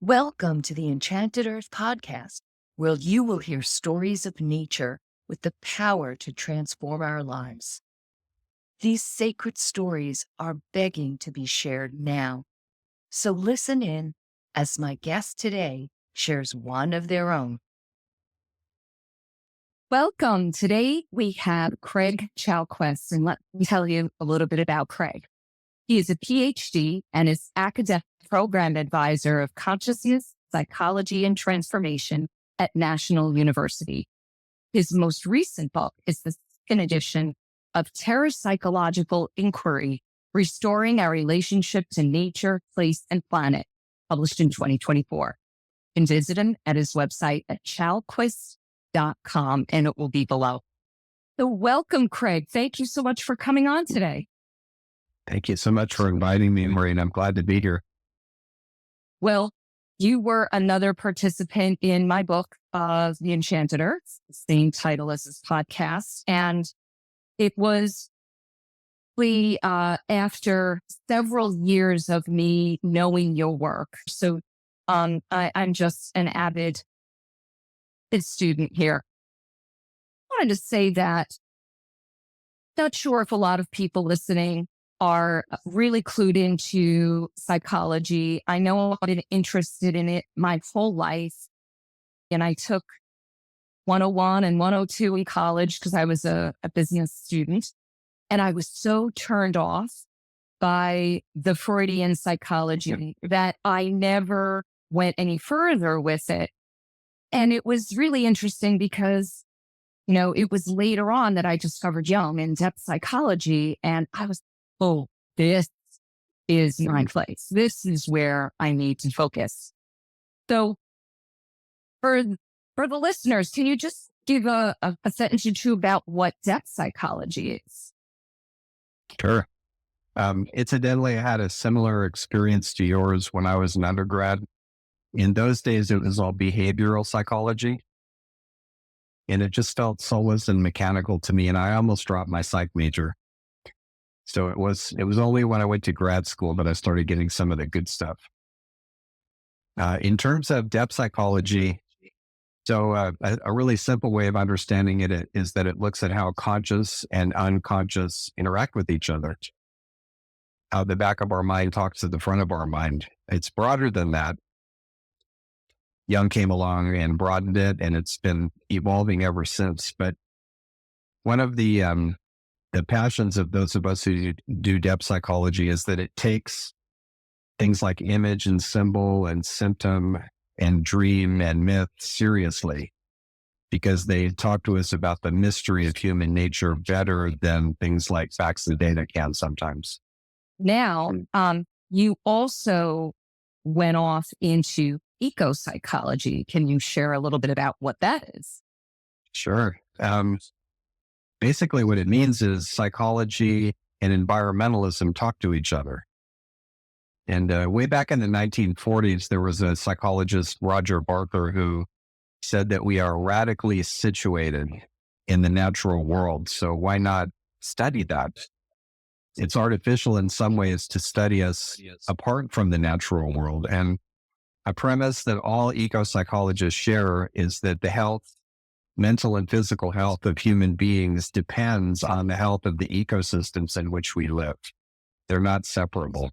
Welcome to the Enchanted Earth podcast, where you will hear stories of nature with the power to transform our lives. These sacred stories are begging to be shared now. So listen in as my guest today shares one of their own. Welcome. Today we have Craig Chalquist, and let me tell you a little bit about Craig. He is a PhD and is academic program advisor of consciousness, psychology, and transformation at National University. His most recent book is the second edition of Terra Psychological Inquiry, Restoring Our Relationship to Nature, Place, and Planet, published in 2024. You can visit him at his website at chalquist.com, and it will be below. So welcome, Craig. Thank you so much for coming on today. Thank you so much for inviting me, Maureen. I'm glad to be here. Well, you were another participant in my book, The Enchanted Earth, the same title as this podcast. And it was after several years of me knowing your work. So I'm just an avid student here. I wanted to say that not sure if a lot of people listening are really clued into psychology. I know I've been interested in it my whole life. And I took 101 and 102 in college because I was a business student. And I was so turned off by the Freudian psychology that I never went any further with it. And it was really interesting because, it was later on that I discovered Jung and depth psychology. And I was, oh, this is my place. This is where I need to focus. So for the listeners, can you just give a sentence or two about what depth psychology is? Sure. Incidentally, I had a similar experience to yours when I was an undergrad. In those days, it was all behavioral psychology. And it just felt soulless and mechanical to me. And I almost dropped my psych major. So it was only when I went to grad school that I started getting some of the good stuff. In terms of depth psychology, so a really simple way of understanding it is that it looks at how conscious and unconscious interact with each other. How the back of our mind talks to the front of our mind. It's broader than that. Jung came along and broadened it, and it's been evolving ever since. But one of the passions of those of us who do depth psychology is that it takes things like image and symbol and symptom and dream and myth seriously, because they talk to us about the mystery of human nature better than things like facts and data can sometimes. Now, you also went off into eco-psychology. Can you share a little bit about what that is? Sure. Basically, what it means is psychology and environmentalism talk to each other. And way back in the 1940s, there was a psychologist, Roger Barker, who said that we are radically situated in the natural world. So why not study that? It's artificial in some ways to study us apart from the natural world. And a premise that all eco-psychologists share is that the health, mental and physical health of human beings depends on the health of the ecosystems in which we live. They're not separable.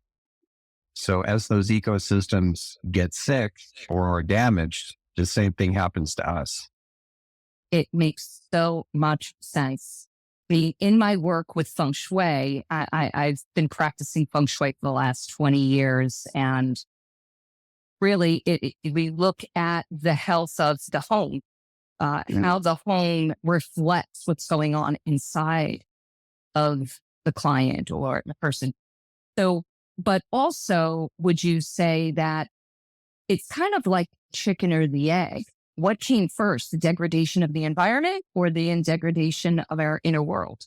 So as those ecosystems get sick or are damaged, the same thing happens to us. It makes so much sense. In my work with feng shui, I've been practicing feng shui for the last 20 years. And really, we look at the health of the home. How the home reflects what's going on inside of the client or the person. So, but also, would you say that it's kind of like chicken or the egg? What came first, the degradation of the environment or the degradation of our inner world?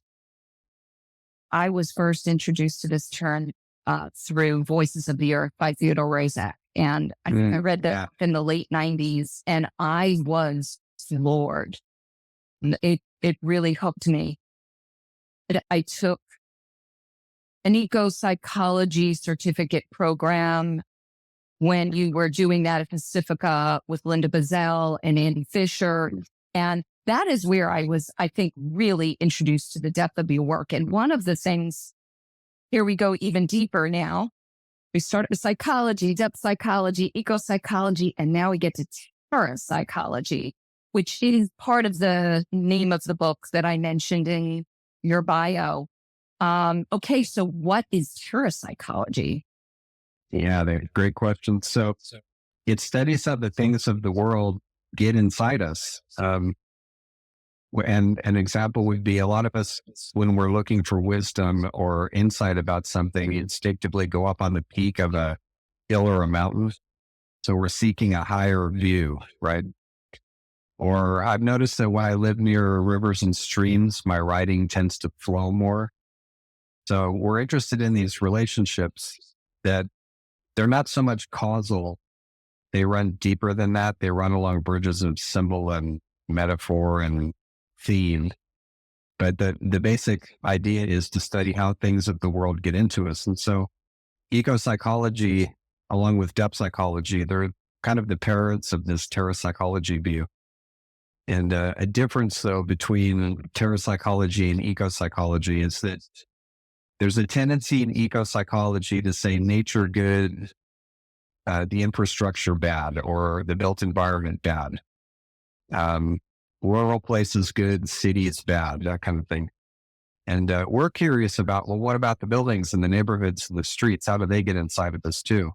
I was first introduced to this term through Voices of the Earth by Theodore Roszak. And I read that in the late 90s, and I was floored. It really hooked me. I took an eco-psychology certificate program when you were doing that at Pacifica with Linda Bazell and Andy Fisher. And that is where I was, I think, really introduced to the depth of your work. And one of the things, here we go even deeper now. We started with psychology, depth psychology, eco-psychology, and now we get to terrapsychology, which is part of the name of the book that I mentioned in your bio. Okay, so what is terrapsychology? Yeah, they're great questions. So it studies how the things of the world get inside us. And an example would be a lot of us, when we're looking for wisdom or insight about something, instinctively go up on the peak of a hill or a mountain. So we're seeking a higher view, right? Or I've noticed that when I live near rivers and streams, my writing tends to flow more. So we're interested in these relationships that they're not so much causal. They run deeper than that. They run along bridges of symbol and metaphor and theme. But the basic idea is to study how things of the world get into us. And so eco-psychology, along with depth psychology, they're kind of the parents of this terrapsychology view. And a difference, though, between terrapsychology and eco-psychology is that there's a tendency in eco-psychology to say nature good, the infrastructure bad, or the built environment bad. Rural places good, cities bad, that kind of thing. And we're curious about, well, what about the buildings and the neighborhoods and the streets? How do they get inside of us too?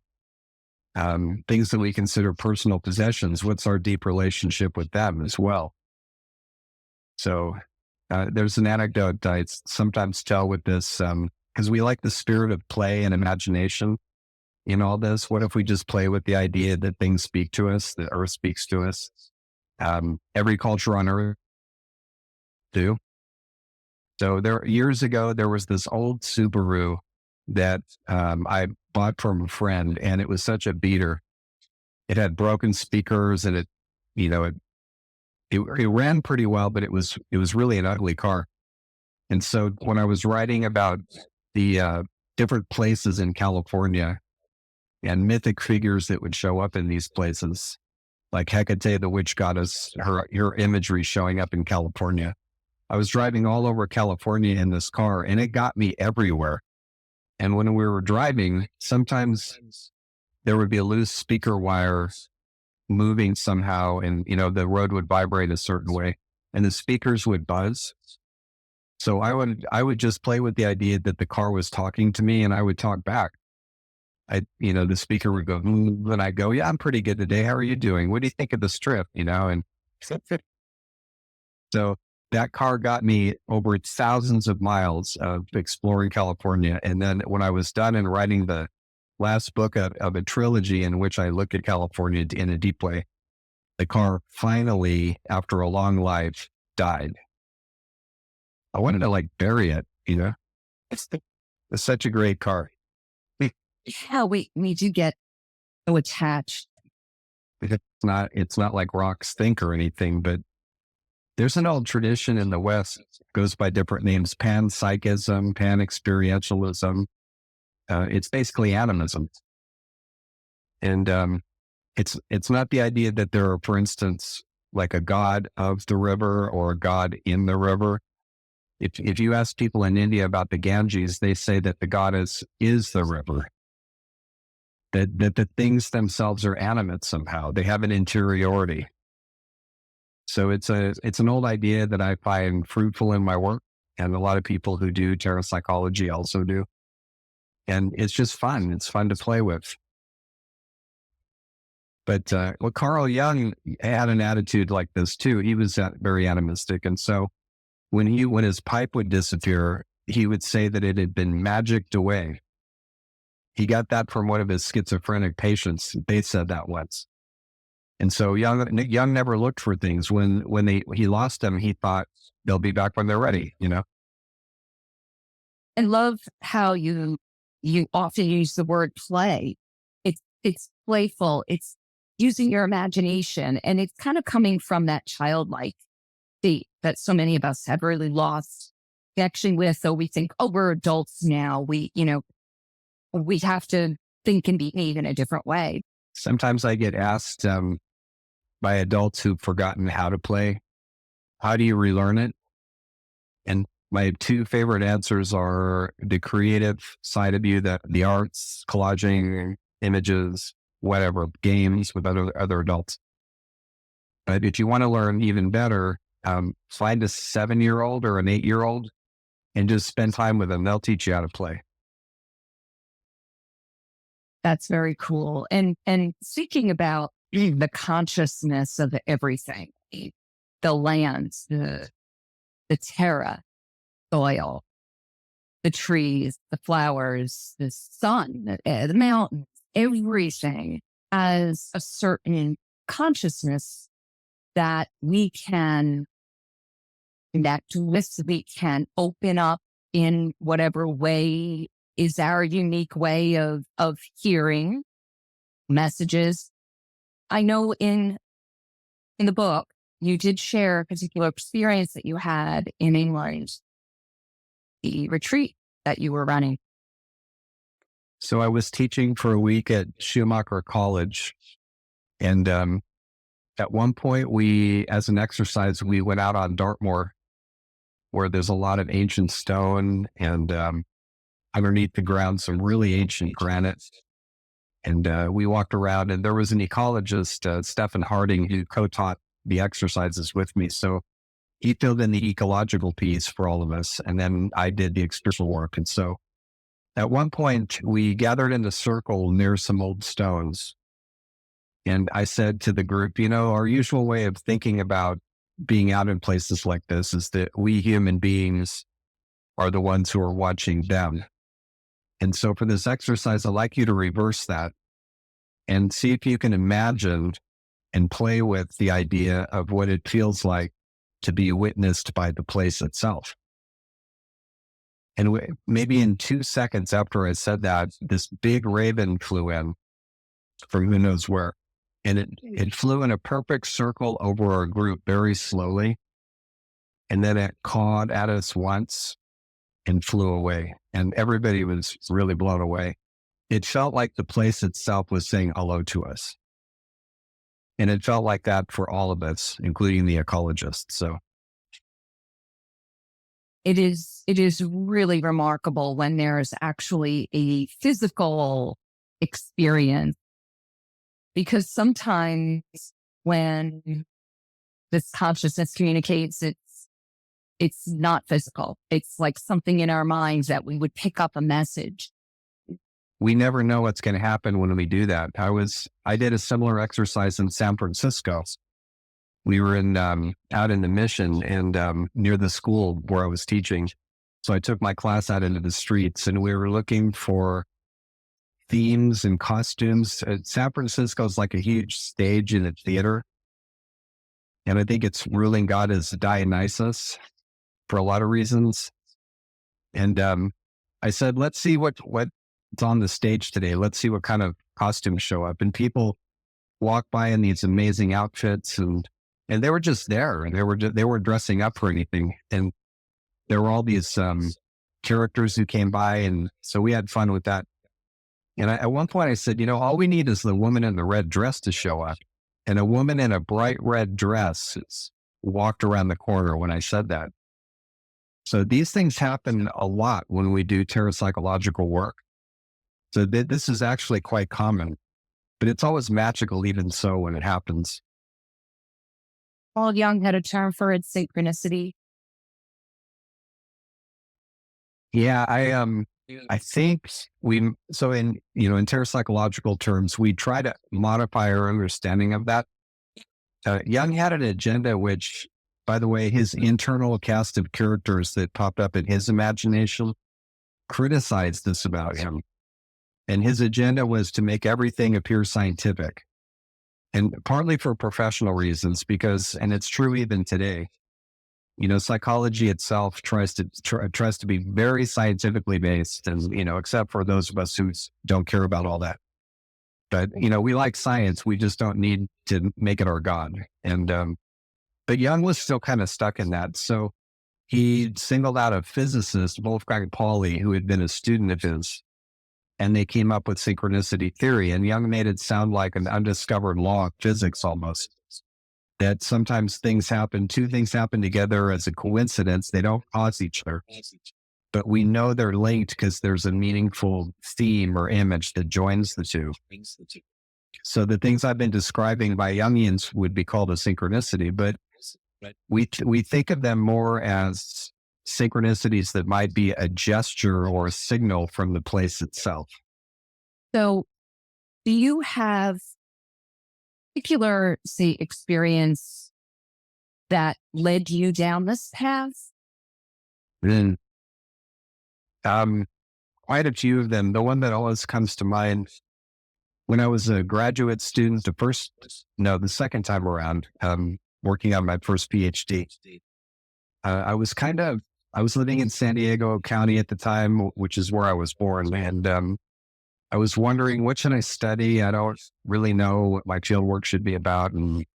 Things that we consider personal possessions, what's our deep relationship with them as well? So there's an anecdote I sometimes tell with this, because we like the spirit of play and imagination in all this. What if we just play with the idea that things speak to us, that Earth speaks to us? Every culture on Earth do. So years ago, there was this old Subaru that I bought from a friend, and it was such a beater. It had broken speakers, and it ran pretty well, but it was really an ugly car. And so when I was writing about the different places in California and mythic figures that would show up in these places, like Hecate, the witch goddess, her imagery showing up in California. I was driving all over California in this car, and it got me everywhere. And when we were driving, sometimes there would be a loose speaker wire moving somehow, and the road would vibrate a certain way, and the speakers would buzz. So I would just play with the idea that the car was talking to me, and I would talk back. The speaker would go, and I go, yeah, I'm pretty good today. How are you doing? What do you think of the strip? And so that car got me over thousands of miles of exploring California. And then when I was done and writing the last book of a trilogy in which I looked at California in a deep way, the car finally, after a long life, died. I wanted to bury it, It's such a great car. Yeah, we do get so attached. It's not like rocks think or anything, but there's an old tradition in the West, goes by different names: panpsychism, pan-experientialism. It's basically animism. And it's not the idea that there are, for instance, like a god of the river or a god in the river. If you ask people in India about the Ganges, they say that the goddess is the river. That the things themselves are animate somehow. They have an interiority. So it's an old idea that I find fruitful in my work, and a lot of people who do terrapsychology also do. And it's just fun. It's fun to play with. But Carl Jung had an attitude like this too. He was very animistic, and so when his pipe would disappear, he would say that it had been magicked away. He got that from one of his schizophrenic patients. They said that once. And so Jung never looked for things. When he lost them, he thought they'll be back when they're ready, I love how you often use the word play. It's playful. It's using your imagination, and it's kind of coming from that childlike state that so many of us have really lost connection with. So we think, oh, we're adults now. We have to think and behave in a different way. Sometimes I get asked by adults who've forgotten how to play, how do you relearn it? And my two favorite answers are the creative side of you, the arts, collaging, images, whatever, games with other adults. But if you want to learn even better, find a 7-year-old or an 8-year-old and just spend time with them. They'll teach you how to play. That's very cool. And speaking about the consciousness of everything, the lands, the terra, soil, the trees, the flowers, the sun, the mountains, everything has a certain consciousness that we can connect with, we can open up in whatever way is our unique way of hearing messages. I know in the book, you did share a particular experience that you had in England, the retreat that you were running. So I was teaching for a week at Schumacher College. And at one point, as an exercise, we went out on Dartmoor, where there's a lot of ancient stone and underneath the ground, some really ancient granite. And we walked around, and there was an ecologist, Stephen Harding, who co-taught the exercises with me. So he filled in the ecological piece for all of us, and then I did the experiential work. And so at one point, we gathered in a circle near some old stones. And I said to the group, our usual way of thinking about being out in places like this is that we human beings are the ones who are watching them. And so for this exercise, I'd like you to reverse that and see if you can imagine and play with the idea of what it feels like to be witnessed by the place itself. And maybe in 2 seconds after I said that, this big raven flew in from who knows where. And it flew in a perfect circle over our group very slowly. And then it cawed at us once and flew away. And everybody was really blown away. It felt like the place itself was saying hello to us. And it felt like that for all of us, including the ecologists. So it is really remarkable when there's actually a physical experience, because sometimes when this consciousness communicates, it's not physical. It's like something in our minds that we would pick up a message. We never know what's going to happen when we do that. I did a similar exercise in San Francisco. We were out in the Mission and near the school where I was teaching. So I took my class out into the streets and we were looking for themes and costumes. San Francisco is like a huge stage in a theater. And I think its ruling god is Dionysus for a lot of reasons. And I said, let's see what's on the stage today. Let's see what kind of costumes show up. And people walk by in these amazing outfits and they were just there. And they weren't dressing up for anything. And there were all these characters who came by. And so we had fun with that. And at one point I said, all we need is the woman in the red dress to show up. And a woman in a bright red dress walked around the corner when I said that. So these things happen a lot when we do terrapsychological work. So this is actually quite common, but it's always magical even so when it happens. Paul Jung had a term for it, synchronicity. Yeah, I think in terrapsychological terms, we try to modify our understanding of that. Jung had an agenda, which, by the way, his internal cast of characters that popped up in his imagination criticized this about him. And his agenda was to make everything appear scientific. And partly for professional reasons, and it's true even today, psychology itself tries to be very scientifically based and, except for those of us who don't care about all that. But, we like science. We just don't need to make it our God. And, but Jung was still kind of stuck in that. So he singled out a physicist, Wolfgang Pauli, who had been a student of his. and they came up with synchronicity theory. And Jung made it sound like an undiscovered law of physics almost. That sometimes two things happen together as a coincidence. They don't cause each other, but we know they're linked because there's a meaningful theme or image that joins the two. So the things I've been describing by Jungians would be called a synchronicity, but we think of them more as synchronicities that might be a gesture or a signal from the place itself. So do you have particular, say, experience that led you down this path? Then, quite a few of them. The one that always comes to mind when I was a graduate student, the second time around, working on my first PhD, I was living in San Diego County at the time, which is where I was born. And I was wondering, what should I study? I don't really know what my field work should be about. And,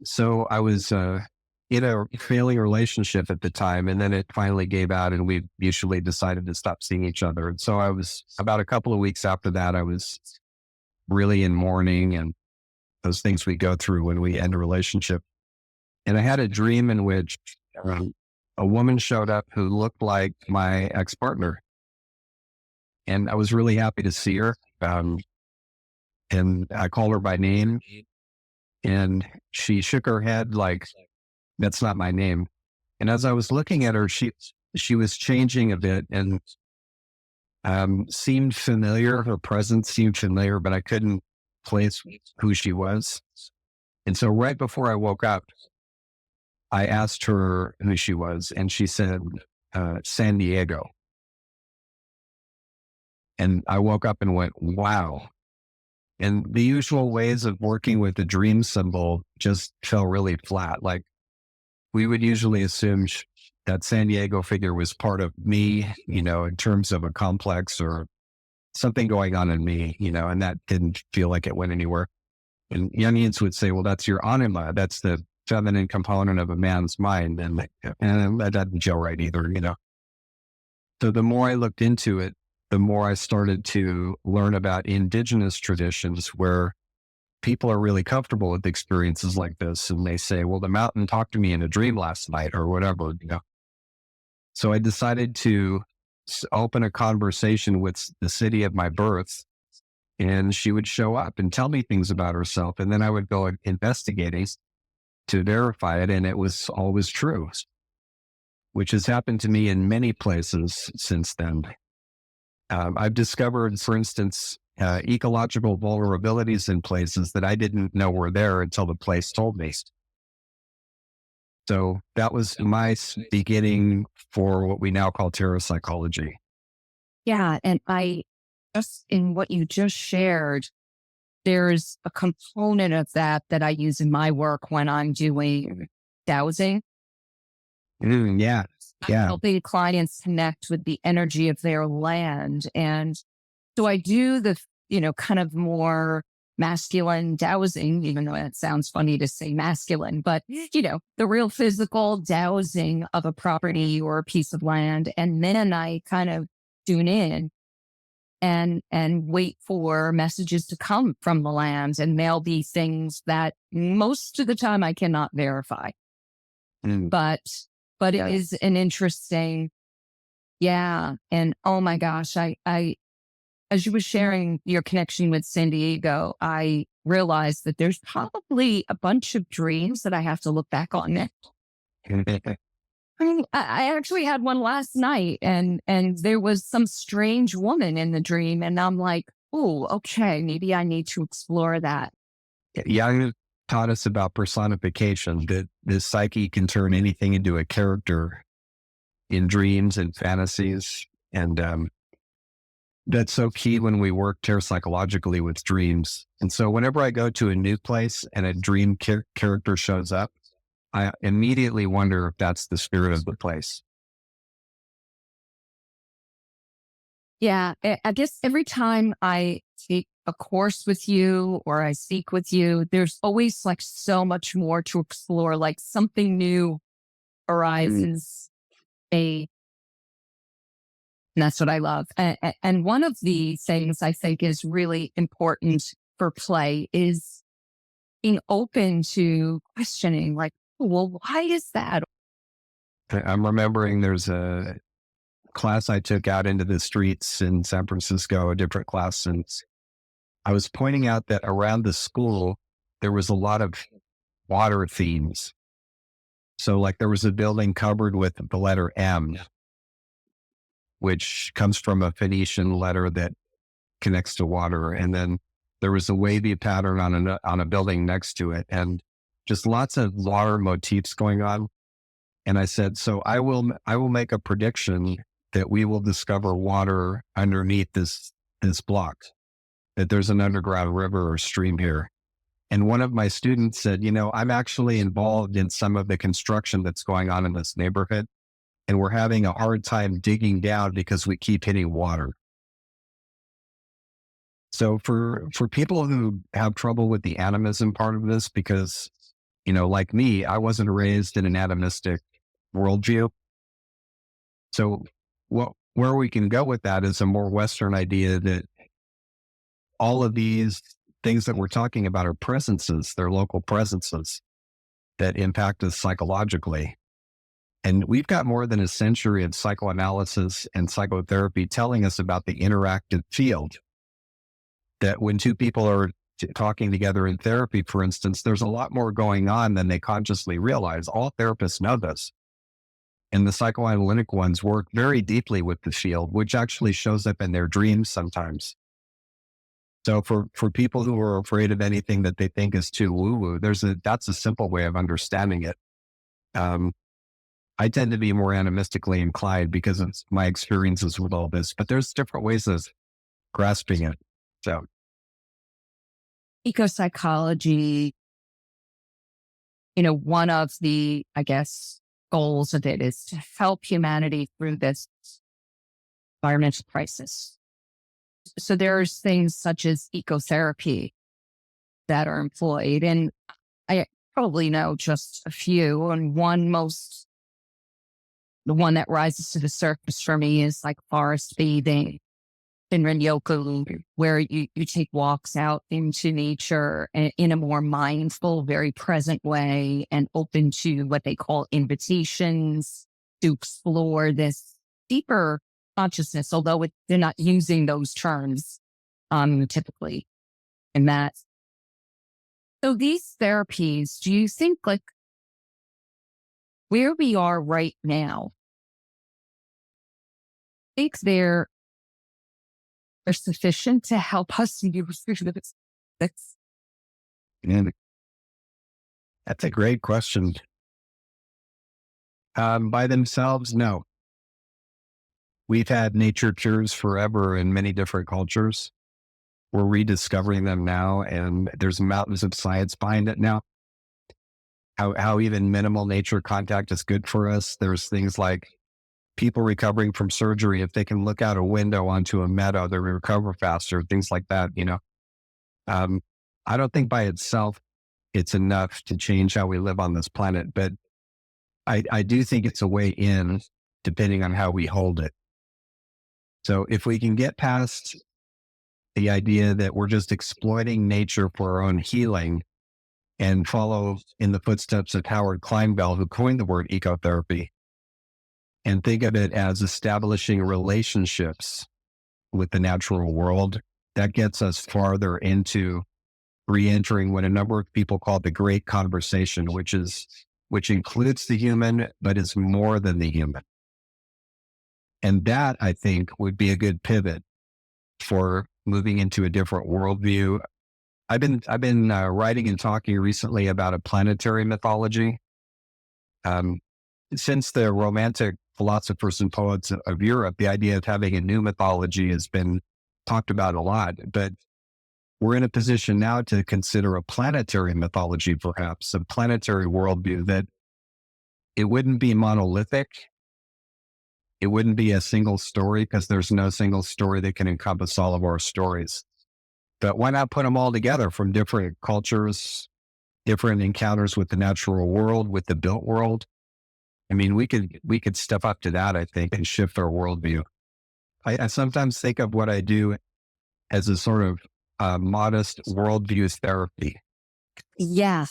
so I was in a failing relationship at the time. And then it finally gave out and we mutually decided to stop seeing each other. And so I was about a couple of weeks after that, I was really in mourning and those things we go through when we end a relationship. And I had a dream in which a woman showed up who looked like my ex-partner. And I was really happy to see her. And I called her by name and she shook her head like, that's not my name. And as I was looking at her, she was changing a bit and seemed familiar. Her presence seemed familiar, but I couldn't place who she was. And so right before I woke up, I asked her who she was, and she said, San Diego. And I woke up and went, wow. And the usual ways of working with the dream symbol just fell really flat. Like we would usually assume that San Diego figure was part of me, in terms of a complex or something going on in me, and that didn't feel like it went anywhere. And Jungians would say, well, that's your anima. That's the feminine component of a man's mind. And that doesn't gel right either, So the more I looked into it, the more I started to learn about indigenous traditions where people are really comfortable with experiences like this. And they say, well, the mountain talked to me in a dream last night or whatever, So I decided to open a conversation with the city of my birth, and she would show up and tell me things about herself. And then I would go investigating to verify it. And it was always true, which has happened to me in many places since then. I've discovered, for instance, ecological vulnerabilities in places that I didn't know were there until the place told me. So that was my beginning for what we now call terrapsychology. Yeah. And just in what you just shared, there's a component of that I use in my work when I'm doing dowsing. Yeah. Yeah. Helping clients connect with the energy of their land. And so I do the, kind of more masculine dowsing, even though it sounds funny to say masculine, but, the real physical dowsing of a property or a piece of land. And then I kind of tune in and wait for messages to come from the land. And they'll be things that most of the time I cannot verify. But it is an interesting, yeah. And oh my gosh, I, as you were sharing your connection with San Diego, I realized that there's probably a bunch of dreams that I have to look back on now. I mean, I actually had one last night and there was some strange woman in the dream. And I'm like, oh, okay, maybe I need to explore that. Jung taught us about personification, that the psyche can turn anything into a character in dreams and fantasies. And that's so key when we work terrapsychologically with dreams. And so whenever I go to a new place and a dream character shows up, I immediately wonder if that's the spirit of the place. Yeah, I guess every time I take a course with you or I speak with you, there's always like so much more to explore, like something new arises. And that's what I love. And one of the things I think is really important for play is being open to questioning, like, "Oh, well, why is that?" I'm remembering there's a class I took out into the streets in San Francisco, a different class, and I was pointing out that around the school, there was a lot of water themes. So, like, there was a building covered with the letter M, which comes from a Phoenician letter that connects to water. And then there was a wavy pattern on a building next to it, and just lots of water motifs going on. And I said, so I will make a prediction that we will discover water underneath this block, that there's an underground river or stream here. And one of my students said, I'm actually involved in some of the construction that's going on in this neighborhood, and we're having a hard time digging down because we keep hitting water. So for people who have trouble with the animism part of this, because, like me, I wasn't raised in an animistic worldview. So where we can go with that is a more Western idea that all of these things that we're talking about are presences, they're local presences that impact us psychologically. And we've got more than a century of psychoanalysis and psychotherapy telling us about the interactive field, that when two people are talking together in therapy, for instance, there's a lot more going on than they consciously realize. All therapists know this. And the psychoanalytic ones work very deeply with the field, which actually shows up in their dreams sometimes. So for people who are afraid of anything that they think is too woo-woo, that's a simple way of understanding it. I tend to be more animistically inclined because of my experiences with all this, but there's different ways of grasping it. So Eco-psychology, one of the, I guess, goals of it is to help humanity through this environmental crisis. So there's things such as ecotherapy that are employed. And I probably know just a few. And the one that rises to the surface for me is like forest bathing in Renyoku, where you take walks out into nature in a more mindful, very present way, and open to what they call invitations to explore this deeper consciousness, although they're not using those terms typically in that. So these therapies, do you think, like, where we are right now, I think they're sufficient to help us use this? and that's a great question. By themselves, no. We've had nature cures forever in many different cultures. We're rediscovering them now, and there's mountains of science behind it now. How even minimal nature contact is good for us. There's things like people recovering from surgery. If they can look out a window onto a meadow, they recover faster, things like that, I don't think by itself it's enough to change how we live on this planet, but I do think it's a way in, depending on how we hold it. So if we can get past the idea that we're just exploiting nature for our own healing and follow in the footsteps of Howard Kleinbell, who coined the word ecotherapy, and think of it as establishing relationships with the natural world, that gets us farther into re-entering what a number of people call the great conversation, which includes the human, but is more than the human. And that, I think, would be a good pivot for moving into a different worldview. I've been writing and talking recently about a planetary mythology. Since the Romantic philosophers and poets of Europe, the idea of having a new mythology has been talked about a lot, but we're in a position now to consider a planetary mythology, perhaps a planetary worldview, that it wouldn't be monolithic. It wouldn't be a single story, because there's no single story that can encompass all of our stories. But why not put them all together from different cultures, different encounters with the natural world, with the built world? I mean, we could step up to that, I think, and shift our worldview. I sometimes think of what I do as a sort of modest worldview therapy. Yeah,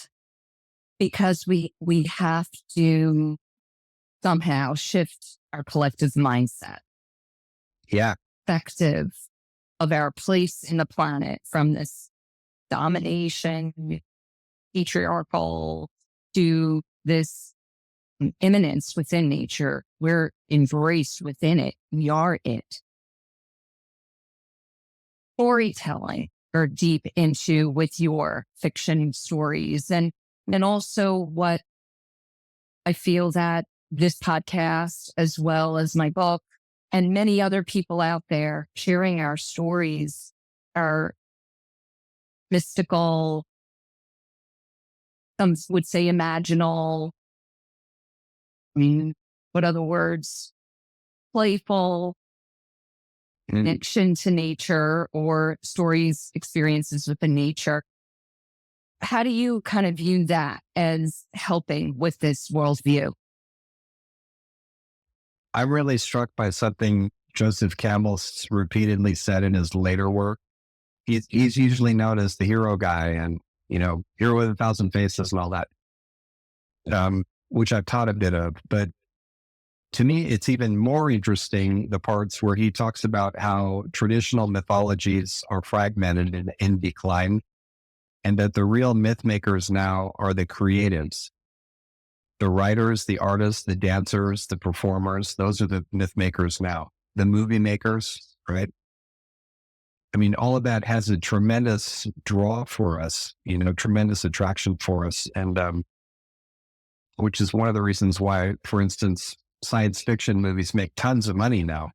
because we have to somehow shift our collective mindset, Yeah. perspective of our place in the planet from this domination, patriarchal, to this immanence within nature. We're embraced within it. We are it. Storytelling or deep into with your fiction stories, and also what I feel that this podcast, as well as my book and many other people out there sharing our stories, our mystical, some would say imaginal, what other words, playful Mm. connection to nature or stories, experiences within nature. How do you kind of view that as helping with this worldview? I'm really struck by something Joseph Campbell repeatedly said in his later work. He's usually known as the hero guy and, hero with a thousand faces and all that, which I've taught a bit of. But to me, it's even more interesting the parts where he talks about how traditional mythologies are fragmented and in decline, and that the real myth makers now are the creatives, the writers, the artists, the dancers, the performers. Those are the myth makers now, the movie makers, right? I mean, all of that has a tremendous draw for us, tremendous attraction for us. And which is one of the reasons why, for instance, science fiction movies make tons of money now.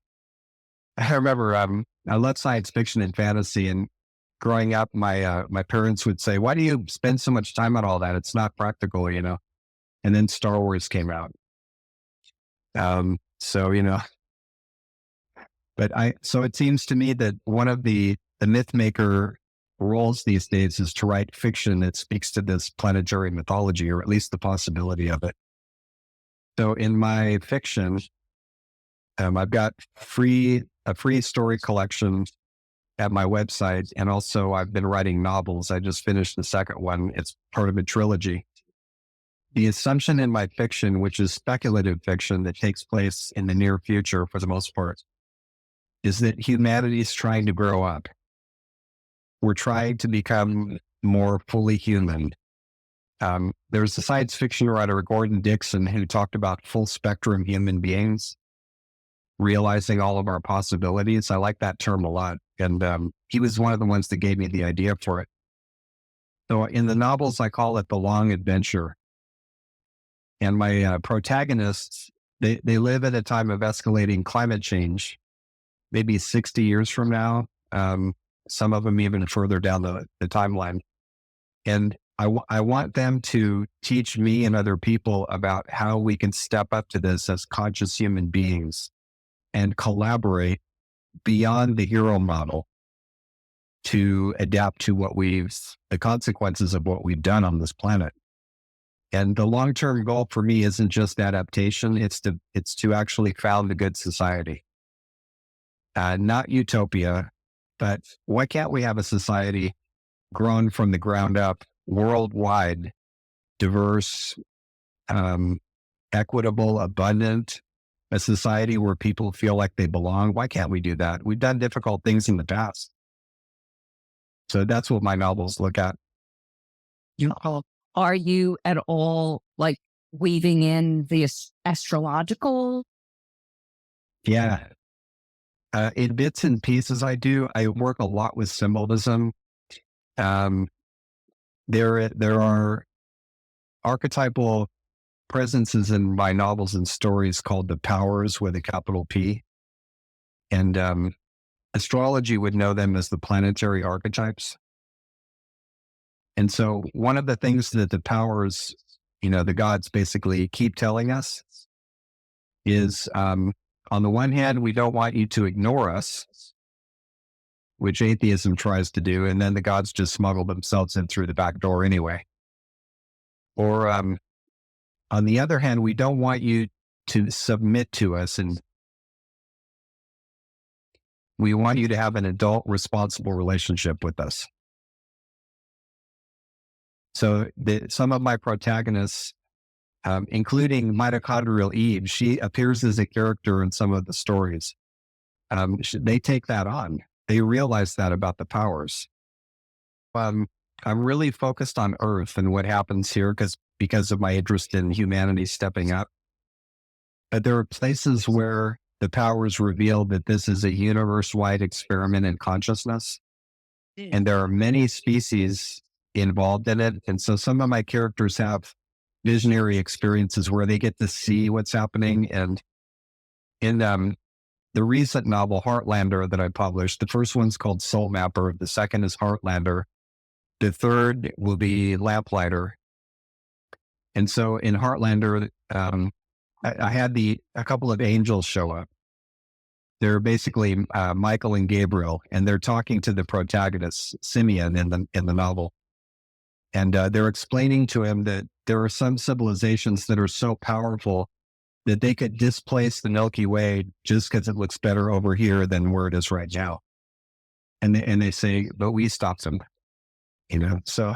I remember I love science fiction and fantasy, and growing up, my parents would say, "Why do you spend so much time on all that? It's not practical." And then Star Wars came out. So but so it seems to me that one of the myth maker roles these days is to write fiction that speaks to this planetary mythology, or at least the possibility of it. So in my fiction, I've got a free story collection at my website, and also I've been writing novels. I just finished the second one. It's part of a trilogy. The assumption in my fiction, which is speculative fiction that takes place in the near future for the most part, is that humanity is trying to grow up. We're trying to become more fully human. There's a science fiction writer, Gordon Dixon, who talked about full spectrum human beings, realizing all of our possibilities. I like that term a lot. And he was one of the ones that gave me the idea for it. So in the novels, I call it The Long Adventure. And my protagonists, they live at a time of escalating climate change, maybe 60 years from now. Some of them even further down the timeline. And I want them to teach me and other people about how we can step up to this as conscious human beings and collaborate beyond the hero model to adapt to the consequences of what we've done on this planet. And the long-term goal for me isn't just adaptation. It's to actually found a good society, not utopia, but why can't we have a society grown from the ground up, worldwide, diverse, equitable, abundant, a society where people feel like they belong? Why can't we do that? We've done difficult things in the past. So that's what my novels look at. Are you at all like weaving in the astrological? Yeah. In bits and pieces, I do. I work a lot with symbolism. Um, there are archetypal presences in my novels and stories called the powers with a capital P. And astrology would know them as the planetary archetypes. And so one of the things that the powers, the gods basically keep telling us is, on the one hand, we don't want you to ignore us, which atheism tries to do. And then the gods just smuggle themselves in through the back door anyway. Or on the other hand, we don't want you to submit to us and We want you to have an adult, responsible relationship with us. So some of my protagonists, including mitochondrial Eve, she appears as a character in some of the stories. They take that on. They realize that about the powers. I'm really focused on Earth and what happens here because of my interest in humanity stepping up. But there are places where the powers reveal that this is a universe-wide experiment in consciousness. And there are many species involved in it. And so some of my characters have visionary experiences where they get to see what's happening. And in the recent novel Heartlander that I published, the first one's called Soul Mapper. The second is Heartlander. The third will be Lamplighter. And so in Heartlander, I had a couple of angels show up. They're basically Michael and Gabriel, and they're talking to the protagonist, Simeon, in the novel. And they're explaining to him that there are some civilizations that are so powerful that they could displace the Milky Way just because it looks better over here than where it is right now. And they say, but we stopped them, so.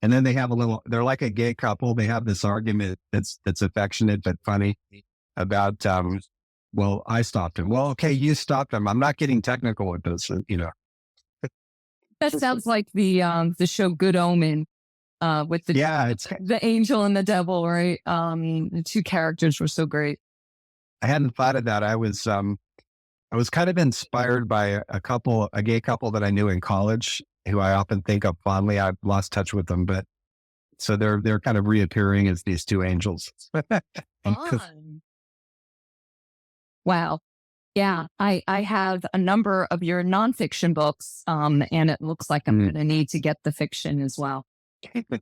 And then they have they're like a gay couple. They have this argument that's affectionate but funny about, well, I stopped him. Well, okay, you stopped him. I'm not getting technical with this, That sounds like the show Good Omen, with it's the angel and the devil, right? The two characters were so great. I hadn't thought of that. I was kind of inspired by a gay couple that I knew in college, who I often think of fondly. I've lost touch with them, but so they're kind of reappearing as these two angels. Fun. Wow. Yeah, I have a number of your nonfiction books, and it looks like I'm going to need to get the fiction as well.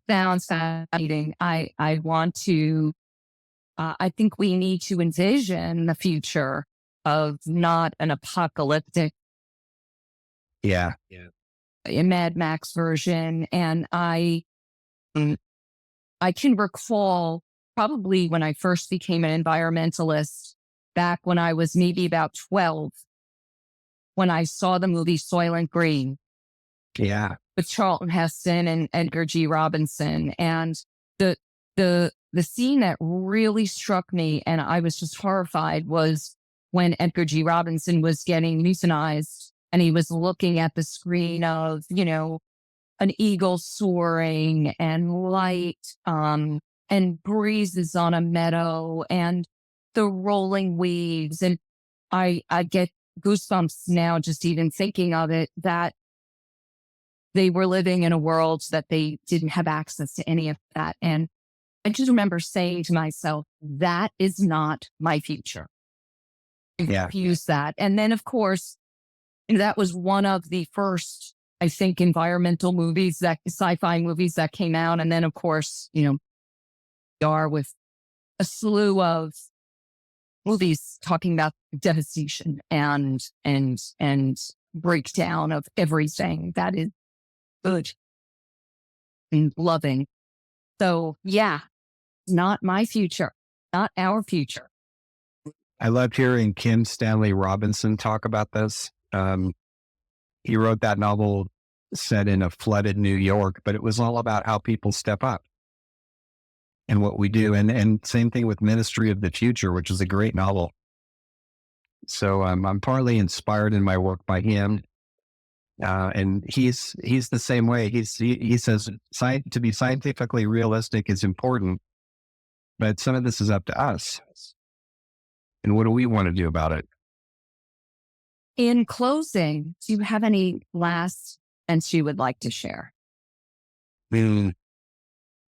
Sounds fascinating. I want to. I think we need to envision the future of not an apocalyptic, a Mad Max version, and I can recall probably when I first became an environmentalist back when I was maybe about 12, when I saw the movie Soylent Green. Yeah. With Charlton Heston and Edgar G. Robinson. And the scene that really struck me, and I was just horrified, was when Edgar G. Robinson was getting euthanized and he was looking at the screen of, an eagle soaring and light, and breezes on a meadow and the rolling waves. And I get goosebumps now just even thinking of it, that they were living in a world that they didn't have access to any of that. And I just remember saying to myself, that is not my future. Yeah. Use that. And then, of course, that was one of the first, I think, environmental movies, sci-fi movies that came out. And then, of course, we are with a slew of movies talking about devastation and breakdown of everything that is good and loving. So yeah, not my future, not our future. I loved hearing Kim Stanley Robinson talk about this. He wrote that novel set in a flooded New York, but it was all about how people step up and what we do. And same thing with Ministry of the Future, which is a great novel. So I'm partly inspired in my work by him. And he's the same way. He says to be scientifically realistic is important, but some of this is up to us. And what do we want to do about it? In closing, do you have any last things you would like to share? We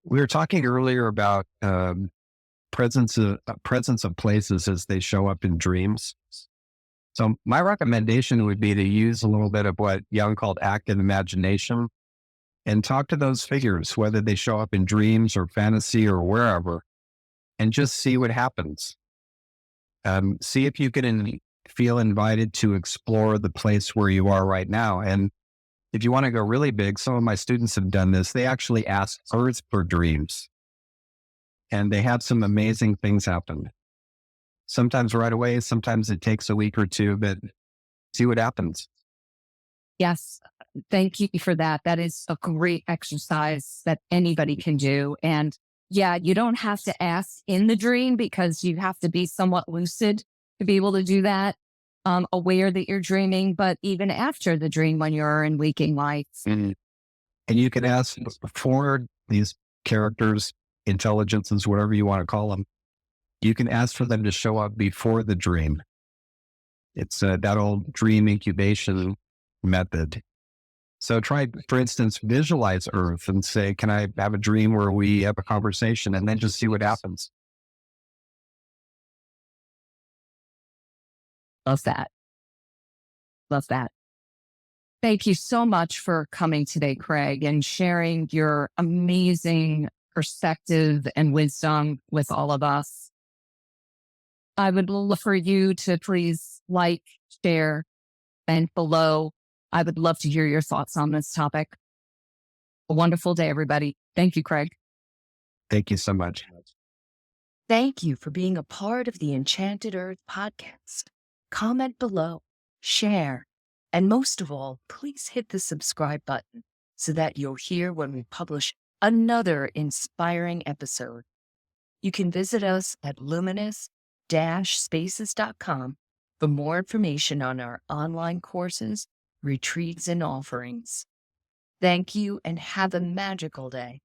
were talking earlier about presence of places as they show up in dreams. So my recommendation would be to use a little bit of what Jung called active imagination and talk to those figures, whether they show up in dreams or fantasy or wherever, and just see what happens. See if you can feel invited to explore the place where you are right now. And if you want to go really big, some of my students have done this. They actually ask Earth for dreams, and they have some amazing things happen. Sometimes right away, sometimes it takes a week or two, but see what happens. Yes. Thank you for that. That is a great exercise that anybody can do. And yeah, you don't have to ask in the dream because you have to be somewhat lucid to be able to do that, aware that you're dreaming, but even after the dream when you're in waking life. And you can ask for these characters, intelligences, whatever you want to call them. You can ask for them to show up before the dream. It's that old dream incubation method. So try, for instance, visualize Earth and say, can I have a dream where we have a conversation, and then just see what happens. Love that. Love that. Thank you so much for coming today, Craig, and sharing your amazing perspective and wisdom with all of us. I would love for you to please like, share, and below. I would love to hear your thoughts on this topic. A wonderful day, everybody. Thank you, Craig. Thank you so much. Thank you for being a part of the Enchanted Earth podcast. Comment below, share, and most of all, please hit the subscribe button so that you'll hear when we publish another inspiring episode. You can visit us at luminous-spaces.com for more information on our online courses, retreats, and offerings. Thank you and have a magical day.